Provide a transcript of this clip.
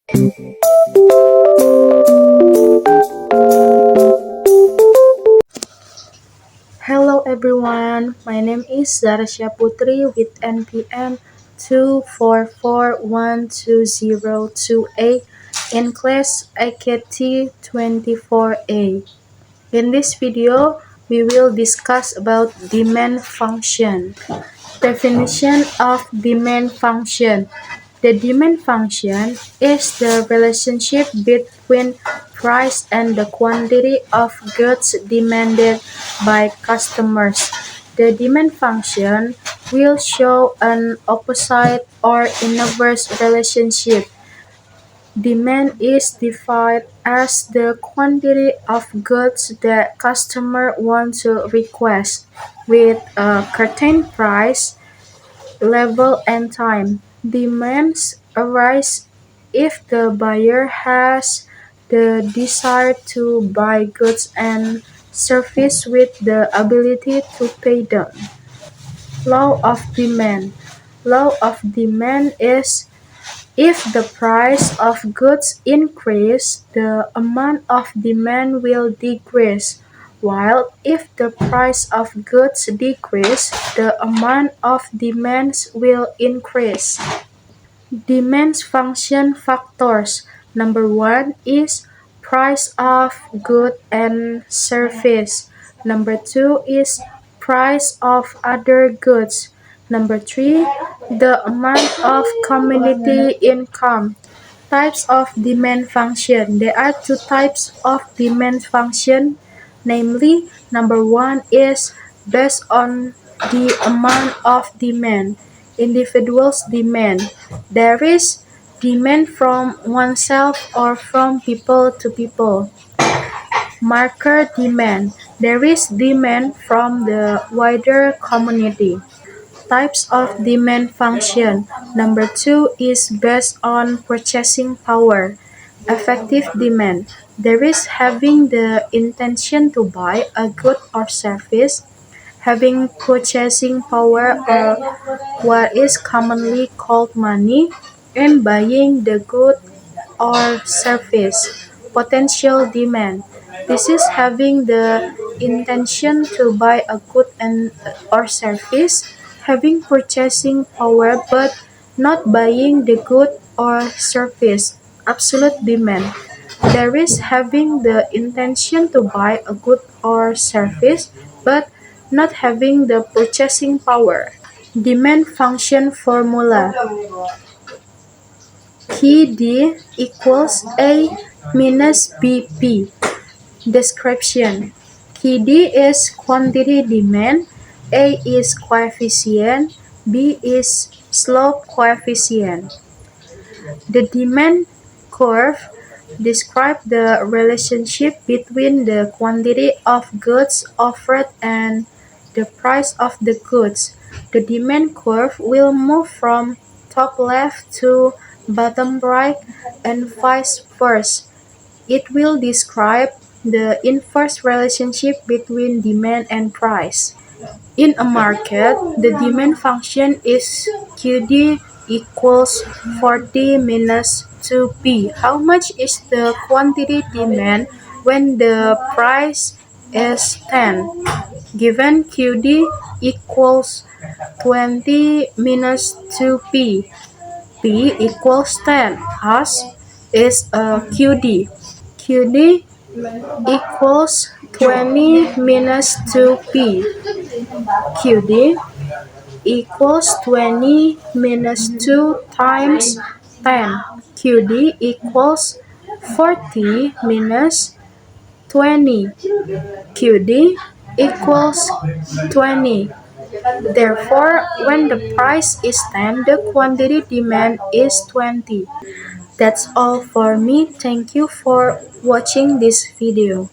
Hello everyone, my name is Zarasya Putri with NPM 2441202A in class AKT 24A. In this video, we will discuss about demand function. Definition of demand function. The demand function is the relationship between price and the quantity of goods demanded by customers. The demand function will show an opposite or inverse relationship. Demand is defined as the quantity of goods that customer want to request with a certain price level and time. Demands arise if the buyer has the desire to buy goods and service with the ability to pay them. Law of demand. Law of demand is if the price of goods increase, the amount of demand will decrease, while if the price of goods decrease, the amount of demands will increase. Demand function factors. Number one is price of good and service. Number two is price of other goods. Number three, the amount of community income. Types of demand function. There are two types of demand function, namely, number one is based on the amount of demand. Individuals demand. There is demand from oneself or from people to people. Marker demand. There is demand from the wider community. Types of demand function. Number two is based on purchasing power. Effective demand. There is having the intention to buy a good or service, having purchasing power or what is commonly called money, and buying the good or service. Potential demand. This is having the intention to buy a good and or service, having purchasing power but not buying the good or service. Absolute demand. There is having the intention to buy a good or service but not having the purchasing power. Demand function formula. QD equals A minus BP. Description. QD is quantity demand, A is coefficient, B is slope coefficient. The demand curve describes the relationship between the quantity of goods offered and the price of the goods. The demand curve will move from top left to bottom right and vice versa. It will describe the inverse relationship between demand and price. In a market, the demand function is QD equals 40 minus 2P. How much is the quantity demand when the price is 10? Given QD equals 20 minus 2P. P equals 10 as is a QD. QD equals 20 minus 2P. QD equals 20 minus 2 times 10. QD equals 40 minus 20. QD equals 20. Therefore, when the price is 10, the quantity demand is 20. That's all for me. Thank you for watching this video.